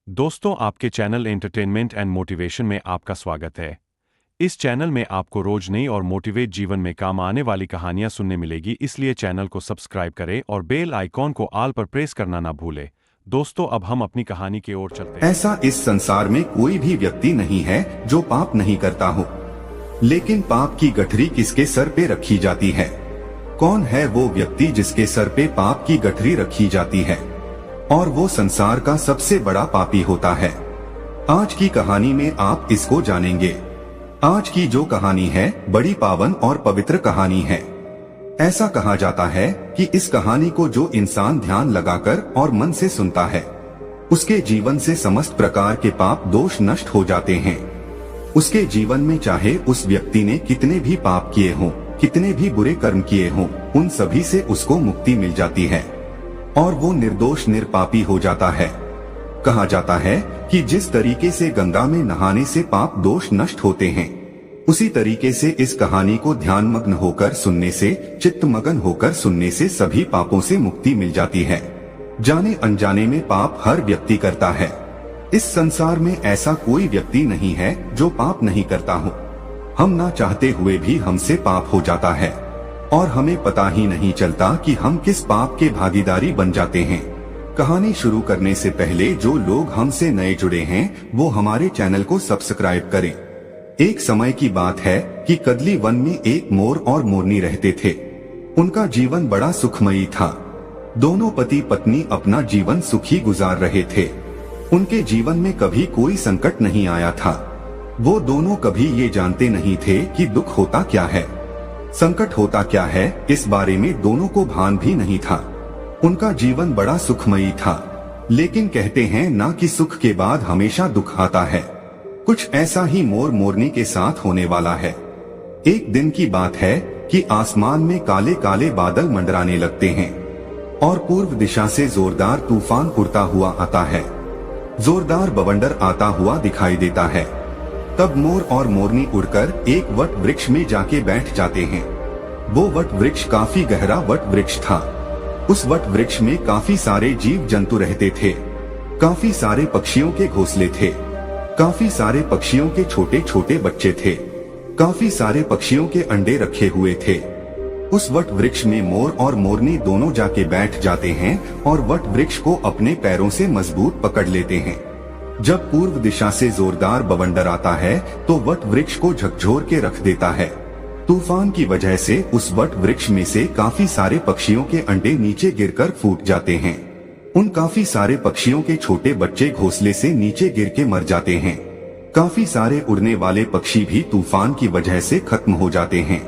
दोस्तों, आपके channel entertainment and motivation में आपका स्वागत है। इस चैनल में आपको रोज नई और मोटिवेट जीवन में काम आने वाली कहानियां सुनने मिलेगी, इसलिए चैनल को सब्सक्राइब करें और बेल आइकॉन को ऑल पर प्रेस करना ना भूलें। दोस्तों, अब हम अपनी कहानी की ओर चलते हैं। ऐसा इस संसार में कोई भी व्यक्ति नहीं है जो पाप नहीं करता हो, लेकिन पाप की गठरी किसके सर पे रखी जाती है? कौन है वो व्यक्ति जिसके सर पे पाप की गठरी रखी जाती है और वो संसार का सबसे बड़ा पापी होता है? आज की कहानी में आप इसको जानेंगे। आज की जो कहानी है बड़ी पावन और पवित्र कहानी है। ऐसा कहा जाता है कि इस कहानी को जो इंसान ध्यान लगाकर और मन से सुनता है, उसके जीवन से समस्त प्रकार के पाप दोष नष्ट हो जाते हैं। उसके जीवन में चाहे उस व्यक्ति ने कितने भी पाप किए हों, कितने भी बुरे कर्म किए हों, उन सभी से उसको मुक्ति मिल जाती है और वो निर्दोष निरपापी हो जाता है। कहा जाता है कि जिस तरीके से गंगा में नहाने से पाप दोष नष्ट होते हैं, उसी तरीके से इस कहानी को ध्यान मग्न होकर सुनने से, चित्त मगन होकर सुनने से सभी पापों से मुक्ति मिल जाती है। जाने अनजाने में पाप हर व्यक्ति करता है। इस संसार में ऐसा कोई व्यक्ति नहीं है जो पाप नहीं करता हो। हम ना चाहते हुए भी हमसे पाप हो जाता है और हमें पता ही नहीं चलता कि हम किस पाप के भागीदारी बन जाते हैं। कहानी शुरू करने से पहले जो लोग हमसे नए जुड़े हैं वो हमारे चैनल को सब्सक्राइब करें। एक समय की बात है कि कदली वन में एक मोर और मोरनी रहते थे। उनका जीवन बड़ा सुखमयी था। दोनों पति पत्नी अपना जीवन सुखी गुजार रहे थे। उनके जीवन में कभी कोई संकट नहीं आया था। वो दोनों कभी ये जानते नहीं थे कि दुख होता क्या है, संकट होता क्या है, इस बारे में दोनों को भान भी नहीं था। उनका जीवन बड़ा सुखमयी था। लेकिन कहते हैं ना कि सुख के बाद हमेशा दुख आता है। कुछ ऐसा ही मोर मोरनी के साथ होने वाला है। एक दिन की बात है कि आसमान में काले काले बादल मंडराने लगते हैं और पूर्व दिशा से जोरदार तूफान उड़ता हुआ आता है। जोरदार बवंडर आता हुआ दिखाई देता है। तब मोर और मोरनी उड़कर एक वट वृक्ष में जाके बैठ जाते हैं। वो वट वृक्ष काफी गहरा वट वृक्ष था। उस वट वृक्ष में काफी सारे जीव जंतु रहते थे। काफी सारे पक्षियों के घोंसले थे। काफी सारे पक्षियों के छोटे छोटे बच्चे थे। काफी सारे पक्षियों के अंडे रखे हुए थे। उस वट वृक्ष में मोर और मोरनी दोनों जाके बैठ जाते हैं और वट वृक्ष को अपने पैरों से मजबूत पकड़ लेते हैं। जब पूर्व दिशा से जोरदार बवंडर आता है तो वट वृक्ष को झकझोर के रख देता है। तूफान की वजह से उस वट वृक्ष में से काफी सारे पक्षियों के अंडे नीचे गिरकर फूट जाते हैं। उन काफी सारे पक्षियों के छोटे बच्चे घोंसले से नीचे गिर के मर जाते हैं। काफी सारे उड़ने वाले पक्षी भी तूफान की वजह से खत्म हो जाते हैं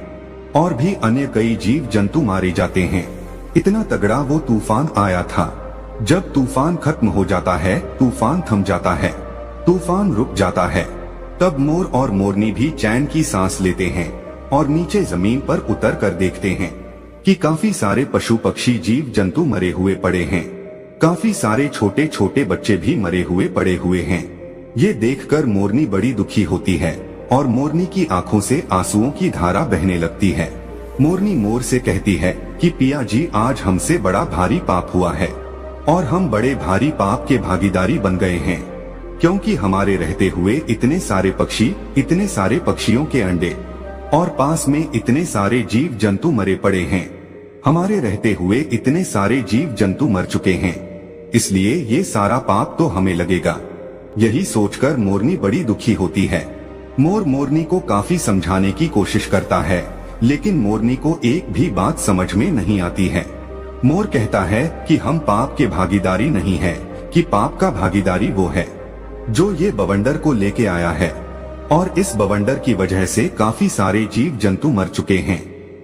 और भी अन्य कई जीव जंतु मारे जाते हैं। इतना तगड़ा वो तूफान आया था। जब तूफान खत्म हो जाता है, तूफान थम जाता है, तूफान रुक जाता है, तब मोर और मोरनी भी चैन की सांस लेते हैं और नीचे जमीन पर उतर कर देखते हैं कि काफी सारे पशु पक्षी जीव जंतु मरे हुए पड़े हैं। काफी सारे छोटे छोटे बच्चे भी मरे हुए पड़े हुए हैं। ये देखकर मोरनी बड़ी दुखी होती है और मोरनी की आंखों से आंसुओं की धारा बहने लगती है। मोरनी मोर से कहती है कि पिया जी, आज हमसे बड़ा भारी पाप हुआ है और हम बड़े भारी पाप के भागीदारी बन गए हैं, क्योंकि हमारे रहते हुए इतने सारे पक्षी, इतने सारे पक्षियों के अंडे और पास में इतने सारे जीव जंतु मरे पड़े हैं। हमारे रहते हुए इतने सारे जीव जंतु मर चुके हैं, इसलिए ये सारा पाप तो हमें लगेगा। यही सोचकर मोरनी बड़ी दुखी होती है। मोर मोरनी को काफी समझाने की कोशिश करता है, लेकिन मोरनी को एक भी बात समझ में नहीं आती है। मोर कहता है कि हम पाप के भागीदारी नहीं है, कि पाप का भागीदारी वो है जो ये बवंडर को लेके आया है और इस बवंडर की वजह से काफी सारे जीव जंतु मर चुके हैं,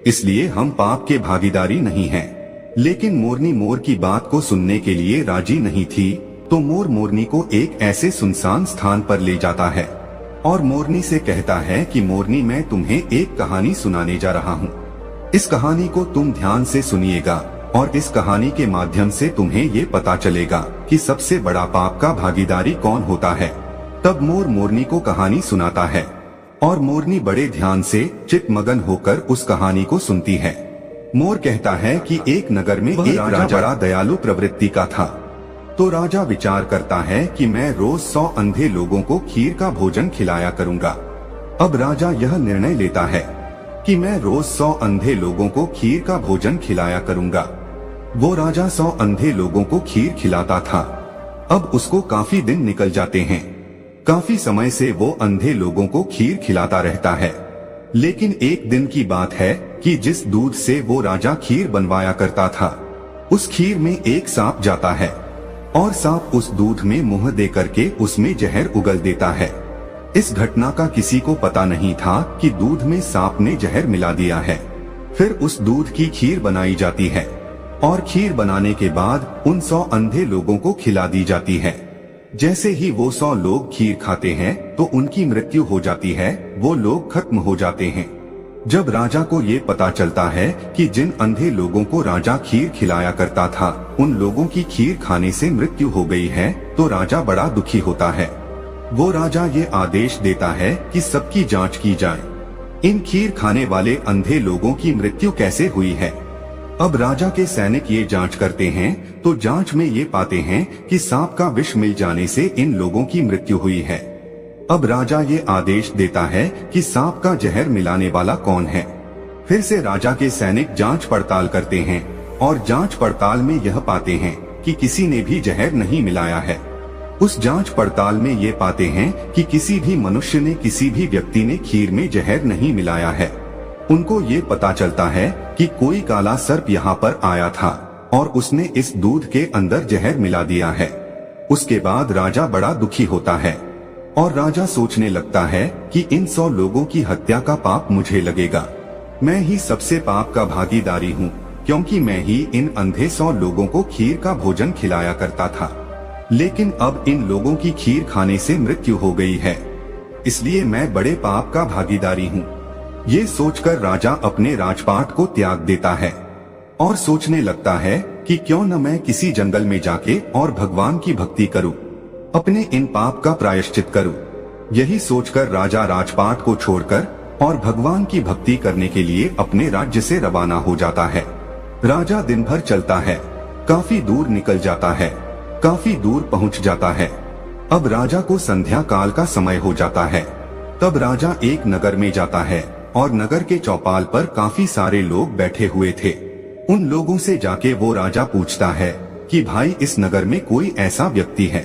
इसलिए हम पाप के भागीदारी नहीं हैं। लेकिन मोरनी मोर की बात को सुनने के लिए राजी नहीं थी, तो मोर मोरनी को एक ऐसे सुनसान स्थान पर ले जाता है और मोरनी से कहता है कि मोरनी, मैं तुम्हें एक कहानी सुनाने जा रहा हूँ। इस कहानी को तुम ध्यान से सुनिएगा और इस कहानी के माध्यम से तुम्हें ये पता चलेगा कि सबसे बड़ा पाप का भागीदारी कौन होता है। तब मोर मोरनी को कहानी सुनाता है और मोरनी बड़े ध्यान से चित्त मगन होकर उस कहानी को सुनती है। मोर कहता है कि एक नगर में एक राजा बड़ा दयालु प्रवृत्ति का था। तो राजा विचार करता है कि मैं रोज 100 अंधे लोगों को खीर का भोजन खिलाया करूंगा। अब राजा यह निर्णय लेता है कि मैं रोज 100 अंधे लोगों को खीर का भोजन खिलाया करूंगा। वो राजा 100 अंधे लोगों को खीर खिलाता था। अब उसको काफी दिन निकल जाते हैं। काफी समय से वो अंधे लोगों को खीर खिलाता रहता है। लेकिन एक दिन की बात है कि जिस दूध से वो राजा खीर बनवाया करता था, उस खीर में एक सांप जाता है और सांप उस दूध में मुंह दे करके उसमें जहर उगल देता है। इस घटना का किसी को पता नहीं था कि दूध में सांप ने जहर मिला दिया है। फिर उस दूध की खीर बनाई जाती है और खीर बनाने के बाद उन 100 अंधे लोगों को खिला दी जाती है। जैसे ही वो 100 लोग खीर खाते हैं तो उनकी मृत्यु हो जाती है, वो लोग खत्म हो जाते हैं। जब राजा को ये पता चलता है कि जिन अंधे लोगों को राजा खीर खिलाया करता था, उन लोगों की खीर खाने से मृत्यु हो गई है, तो राजा बड़ा दुखी होता है। वो राजा ये आदेश देता है कि सबकी जांच की जाए, इन खीर खाने वाले अंधे लोगों की मृत्यु कैसे हुई है। अब राजा के सैनिक ये जांच करते हैं तो जांच में ये पाते हैं कि सांप का विष मिल जाने से इन लोगों की मृत्यु हुई है। अब राजा ये आदेश देता है कि सांप का जहर मिलाने वाला कौन है। फिर से राजा के सैनिक जांच पड़ताल करते हैं और जांच पड़ताल में यह पाते हैं कि किसी ने भी जहर नहीं मिलाया है। उस जांच पड़ताल में ये पाते हैं कि किसी भी मनुष्य ने, किसी भी व्यक्ति ने खीर में जहर नहीं मिलाया है। उनको ये पता चलता है कि कोई काला सर्प यहाँ पर आया था और उसने इस दूध के अंदर जहर मिला दिया है। उसके बाद राजा बड़ा दुखी होता है और राजा सोचने लगता है कि इन 100 लोगों की हत्या का पाप मुझे लगेगा। मैं ही सबसे पाप का भागीदारी हूँ, क्योंकि मैं ही इन अंधे 100 लोगों को खीर का भोजन खिलाया करता था। लेकिन अब इन लोगों की खीर खाने से मृत्यु हो गई है, इसलिए मैं बड़े पाप का भागीदारी हूँ। ये सोचकर राजा अपने राजपाट को त्याग देता है और सोचने लगता है कि क्यों न मैं किसी जंगल में जाके और भगवान की भक्ति करूं, अपने इन पाप का प्रायश्चित करूं। यही सोचकर राजा राजपाट को छोड़कर और भगवान की भक्ति करने के लिए अपने राज्य से रवाना हो जाता है। राजा दिन भर चलता है, काफी दूर निकल जाता है, काफी दूर पहुंच जाता है। अब राजा को संध्या काल का समय हो जाता है। तब राजा एक नगर में जाता है और नगर के चौपाल पर काफी सारे लोग बैठे हुए थे। उन लोगों से जाके वो राजा पूछता है कि भाई, इस नगर में कोई ऐसा व्यक्ति है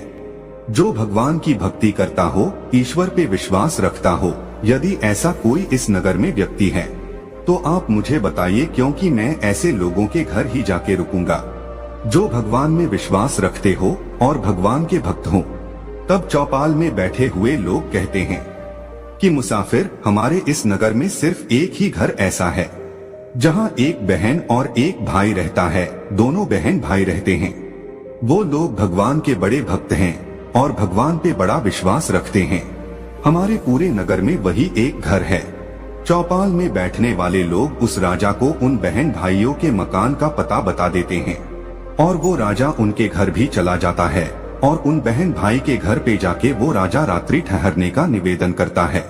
जो भगवान की भक्ति करता हो, ईश्वर पे विश्वास रखता हो? यदि ऐसा कोई इस नगर में व्यक्ति है तो आप मुझे बताइए, क्योंकि मैं ऐसे लोगों के घर ही जाके रुकूंगा जो भगवान में विश्वास रखते हो और भगवान के भक्त हो। तब चौपाल में बैठे हुए लोग कहते हैं कि मुसाफिर, हमारे इस नगर में सिर्फ एक ही घर ऐसा है जहां एक बहन और एक भाई रहता है। दोनों बहन भाई रहते हैं। वो लोग भगवान के बड़े भक्त हैं और भगवान पे बड़ा विश्वास रखते हैं। हमारे पूरे नगर में वही एक घर है। चौपाल में बैठने वाले लोग उस राजा को उन बहन भाइयों के मकान का पता बता देते हैं और वो राजा उनके घर भी चला जाता है और उन बहन भाई के घर पे जाके वो राजा रात्रि ठहरने का निवेदन करता है।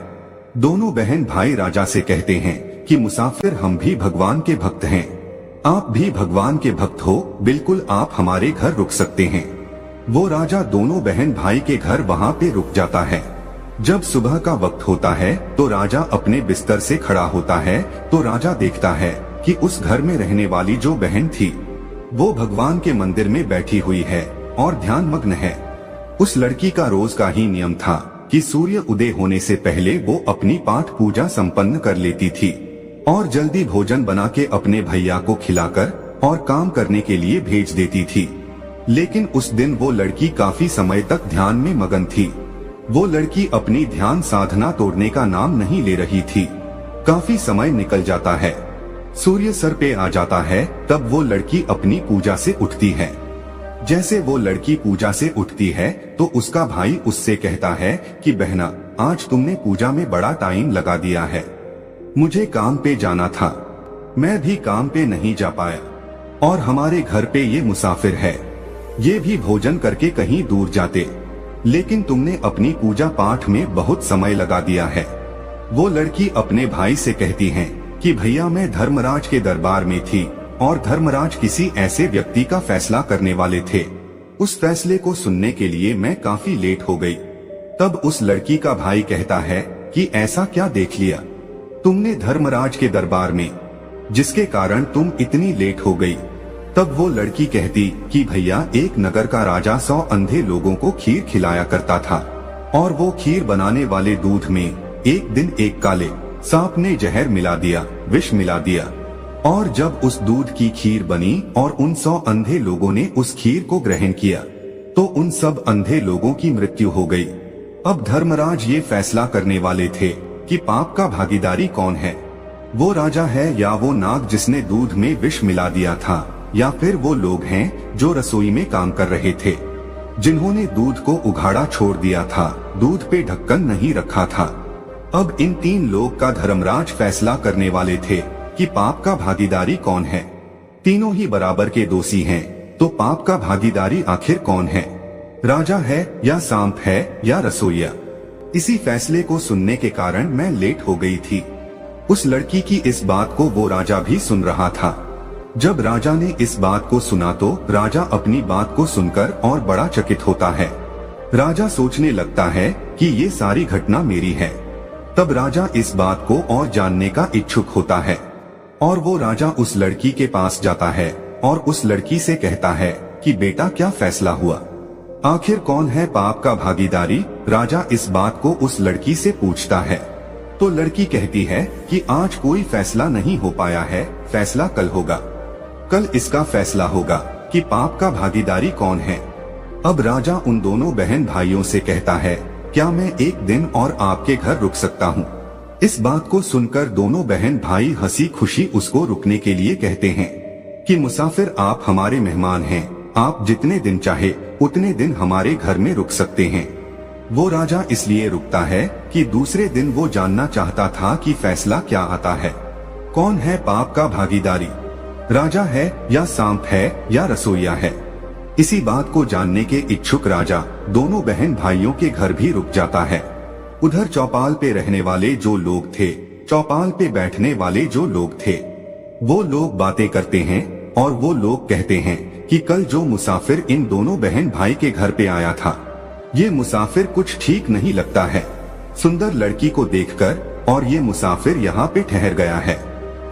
दोनों बहन भाई राजा से कहते हैं कि मुसाफिर, हम भी भगवान के भक्त हैं, आप भी भगवान के भक्त हो, बिल्कुल आप हमारे घर रुक सकते हैं। वो राजा दोनों बहन भाई के घर वहाँ पे रुक जाता है। जब सुबह का वक्त होता है तो राजा अपने बिस्तर से खड़ा होता है तो राजा देखता है कि उस घर में रहने वाली जो बहन थी वो भगवान के मंदिर में बैठी हुई है और ध्यान मग्न है। उस लड़की का रोज का ही नियम था कि सूर्य उदय होने से पहले वो अपनी पाठ पूजा संपन्न कर लेती थी और जल्दी भोजन बना के अपने भैया को खिलाकर और काम करने के लिए भेज देती थी। लेकिन उस दिन वो लड़की काफी समय तक ध्यान में मगन थी। वो लड़की अपनी ध्यान साधना तोड़ने का नाम नहीं ले रही थी। काफी समय निकल जाता है, सूर्य सर पे आ जाता है। तब वो लड़की अपनी पूजा से उठती है। जैसे वो लड़की पूजा से उठती है तो उसका भाई उससे कहता है कि बहना, आज तुमने पूजा में बड़ा टाइम लगा दिया है, मुझे काम पे जाना था, मैं भी काम पे नहीं जा पाया और हमारे घर पे ये मुसाफिर है, ये भी भोजन करके कहीं दूर जाते, लेकिन तुमने अपनी पूजा पाठ में बहुत समय लगा दिया है। वो लड़की अपने भाई से कहती है कि भैया, मैं धर्मराज के दरबार में थी और धर्मराज किसी ऐसे व्यक्ति का फैसला करने वाले थे उस फैसले को सुनने के लिए मैं काफी लेट हो गई। तब उस लड़की का भाई कहता है कि ऐसा क्या देख लिया तुमने धर्मराज के दरबार में, जिसके कारण तुम इतनी लेट हो गई। तब वो लड़की कहती कि भैया, एक नगर का राजा 100 अंधे लोगों को खीर खिलाया करता था, और वो खीर बनाने वाले दूध में एक दिन एक काले सांप ने जहर मिला दिया, विष मिला दिया, और जब उस दूध की खीर बनी और उन 100 अंधे लोगों ने उस खीर को ग्रहण किया तो उन सब अंधे लोगों की मृत्यु हो गई। अब धर्मराज ये फैसला करने वाले थे कि पाप का भागीदारी कौन है, वो राजा है या वो नाग जिसने दूध में विष मिला दिया था, या फिर वो लोग हैं जो रसोई में काम कर रहे थे, जिन्होंने दूध को उघाड़ा छोड़ दिया था, दूध पे ढक्कन नहीं रखा था। अब इन 3 लोग का धर्मराज फैसला करने वाले थे कि पाप का भागीदारी कौन है। तीनों ही बराबर के दोषी हैं, तो पाप का भागीदारी आखिर कौन है, राजा है या सांप है या रसोइया। इसी फैसले को सुनने के कारण मैं लेट हो गई थी। उस लड़की की इस बात को वो राजा भी सुन रहा था। जब राजा ने इस बात को सुना तो राजा अपनी बात को सुनकर और बड़ा चकित होता है। राजा सोचने लगता है कि ये सारी घटना मेरी है। तब राजा इस बात को और जानने का इच्छुक होता है और वो राजा उस लड़की के पास जाता है और उस लड़की से कहता है कि बेटा, क्या फैसला हुआ, आखिर कौन है पाप का भागीदारी। राजा इस बात को उस लड़की से पूछता है तो लड़की कहती है कि आज कोई फैसला नहीं हो पाया है, फैसला कल होगा, कल इसका फैसला होगा कि पाप का भागीदारी कौन है। अब राजा उन दोनों बहन भाइयों से कहता है, क्या मैं एक दिन और आपके घर रुक सकता हूँ। इस बात को सुनकर दोनों बहन भाई हंसी खुशी उसको रुकने के लिए कहते हैं कि मुसाफिर, आप हमारे मेहमान हैं, आप जितने दिन चाहे उतने दिन हमारे घर में रुक सकते हैं। वो राजा इसलिए रुकता है कि दूसरे दिन वो जानना चाहता था कि फैसला क्या आता है, कौन है पाप का भागीदारी, राजा है या सांप है या रसोइया है। इसी बात को जानने के इच्छुक राजा दोनों बहन भाइयों के घर भी रुक जाता है। उधर चौपाल पे रहने वाले जो लोग थे, चौपाल पे बैठने वाले जो लोग थे, वो लोग बातें करते हैं और वो लोग कहते हैं कि कल जो मुसाफिर इन दोनों बहन भाई के घर पे आया था, ये मुसाफिर कुछ ठीक नहीं लगता है, सुंदर लड़की को देखकर, और ये मुसाफिर यहाँ पे ठहर गया है।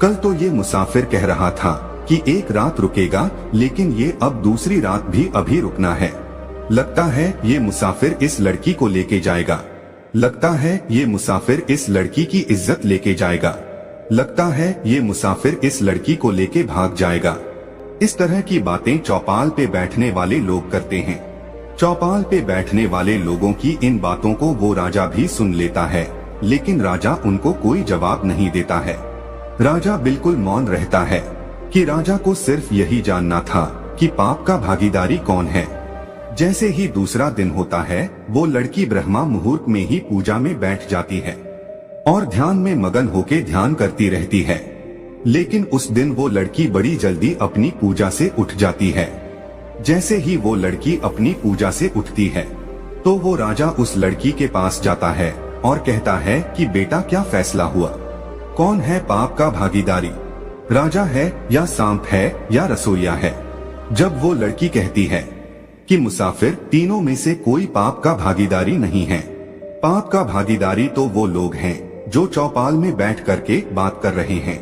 कल तो ये मुसाफिर कह रहा था कि एक रात रुकेगा, लेकिन ये अब दूसरी रात भी अभी रुकना है। लगता है ये मुसाफिर इस लड़की को लेके जाएगा, लगता है ये मुसाफिर इस लड़की की इज्जत लेके जाएगा, लगता है ये मुसाफिर इस लड़की को लेके भाग जाएगा। इस तरह की बातें चौपाल पे बैठने वाले लोग करते हैं। चौपाल पे बैठने वाले लोगों की इन बातों को वो राजा भी सुन लेता है, लेकिन राजा उनको कोई जवाब नहीं देता है। राजा बिल्कुल मौन रहता है कि राजा को सिर्फ यही जानना था कि पाप का भागीदारी कौन है। जैसे ही दूसरा दिन होता है, वो लड़की ब्रह्मा मुहूर्त में ही पूजा में बैठ जाती है और ध्यान में मगन होके ध्यान करती रहती है। लेकिन उस दिन वो लड़की बड़ी जल्दी अपनी पूजा से उठ जाती है। जैसे ही वो लड़की अपनी पूजा से उठती है तो वो राजा उस लड़की के पास जाता है और कहता है कि बेटा, क्या फैसला हुआ, कौन है पाप का भागीदारी, राजा है या सांप है या रसोइया है। जब वो लड़की कहती है कि मुसाफिर, तीनों में से कोई पाप का भागीदारी नहीं है, पाप का भागीदारी तो वो लोग हैं जो चौपाल में बैठ करके बात कर रहे हैं।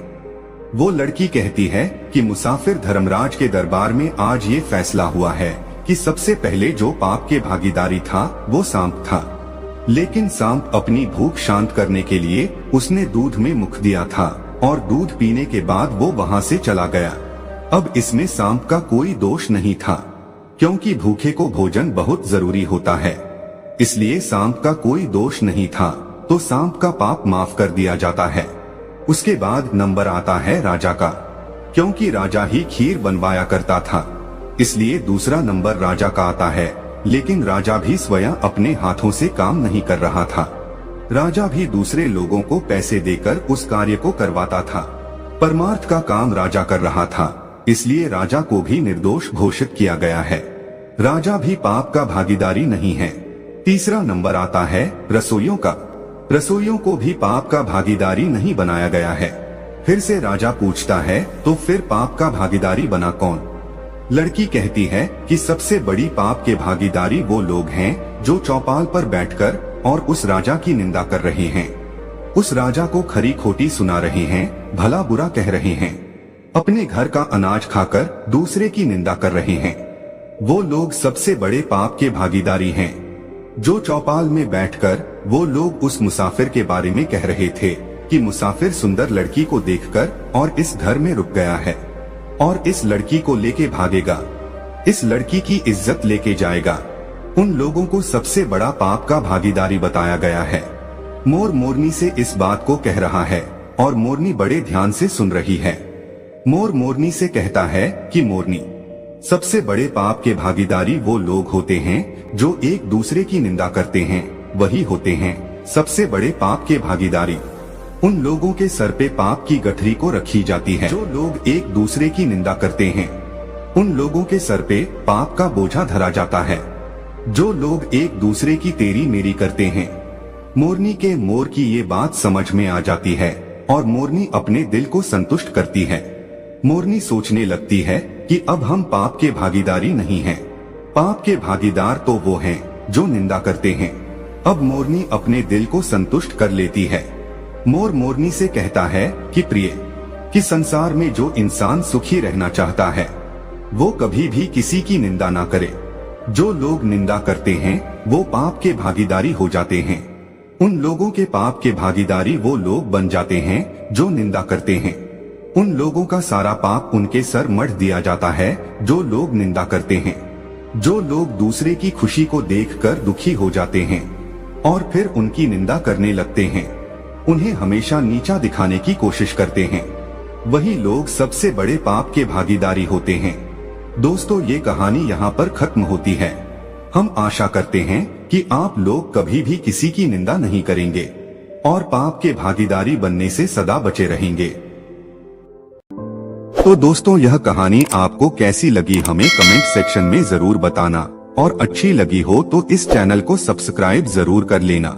वो लड़की कहती है कि मुसाफिर, धर्मराज के दरबार में आज ये फैसला हुआ है कि सबसे पहले जो पाप के भागीदारी था वो सांप था, लेकिन सांप अपनी भूख शांत करने के लिए उसने दूध में मुख दिया था और दूध पीने के बाद वो वहाँ से चला गया। अब इसमें सांप का कोई दोष नहीं था, क्योंकि भूखे को भोजन बहुत जरूरी होता है, इसलिए सांप का कोई दोष नहीं था, तो सांप का पाप माफ कर दिया जाता है। उसके बाद नंबर आता है राजा का, क्योंकि राजा ही खीर बनवाया करता था, इसलिए दूसरा नंबर राजा का आता है। लेकिन राजा भी स्वयं अपने हाथों से काम नहीं कर रहा था, राजा भी दूसरे लोगों को पैसे देकर उस कार्य को करवाता था। परमार्थ का काम राजा कर रहा था, इसलिए राजा को भी निर्दोष घोषित किया गया है। राजा भी पाप का भागीदारी नहीं है। तीसरा नंबर आता है रसोइयों का। रसोइयों को भी पाप का भागीदारी नहीं बनाया गया है। फिर से राजा पूछता है, तो फिर पाप का भागीदारी बना कौन? लड़की कहती है कि सबसे बड़ी पाप के भागीदारी वो लोग हैं जो चौपाल पर बैठकर और उस राजा की निंदा कर रहे हैं, उस राजा को खरी खोटी सुना रहे हैं, भला बुरा कह रहे हैं, अपने घर का अनाज खाकर दूसरे की निंदा कर रहे हैं। वो लोग सबसे बड़े पाप के भागीदारी हैं। जो चौपाल में बैठकर वो लोग उस मुसाफिर के बारे में कह रहे थे कि मुसाफिर सुंदर लड़की को देखकर और इस घर में रुक गया है और इस लड़की को लेके भागेगा, इस लड़की की इज्जत लेके जाएगा, उन लोगों को सबसे बड़ा पाप का भागीदारी बताया गया है। मोर मोरनी से इस बात को कह रहा है और मोरनी बड़े ध्यान से सुन रही है। मोर मोरनी से कहता है कि मोरनी, सबसे बड़े पाप के भागीदारी वो लोग होते हैं जो एक दूसरे की निंदा करते हैं, वही होते हैं सबसे बड़े पाप के भागीदारी। उन लोगों के सर पे पाप की गठरी को रखी जाती है। जो लोग एक दूसरे की निंदा करते हैं, उन लोगों के सर पे पाप का बोझा धरा जाता है। जो लोग एक दूसरे की तेरी मेरी करते हैं, मोरनी के मोर की ये बात समझ में आ जाती है और मोरनी अपने दिल को संतुष्ट करती है। मोरनी सोचने लगती है कि अब हम पाप के भागीदारी नहीं हैं। पाप के भागीदार तो वो हैं जो निंदा करते हैं। अब मोरनी अपने दिल को संतुष्ट कर लेती है। मोर मोरनी से कहता है कि प्रिय, कि संसार में जो इंसान सुखी रहना चाहता है वो कभी भी किसी की निंदा ना करे। जो लोग निंदा करते हैं वो पाप के भागीदारी हो जाते हैं। उन लोगों के पाप के भागीदारी वो लोग बन जाते हैं जो निंदा करते हैं। उन लोगों का सारा पाप उनके सर मढ़ दिया जाता है जो लोग निंदा करते हैं। जो लोग दूसरे की खुशी को देखकर दुखी हो जाते हैं और फिर उनकी निंदा करने लगते हैं, उन्हें हमेशा नीचा दिखाने की कोशिश करते हैं, वही लोग सबसे बड़े पाप के भागीदारी होते हैं। दोस्तों, ये कहानी यहाँ पर खत्म होती है। हम आशा करते हैं कि आप लोग कभी भी किसी की निंदा नहीं करेंगे और पाप के भागीदारी बनने से सदा बचे रहेंगे। तो दोस्तों, यह कहानी आपको कैसी लगी हमें कमेंट सेक्शन में जरूर बताना और अच्छी लगी हो तो इस चैनल को सब्सक्राइब जरूर कर लेना।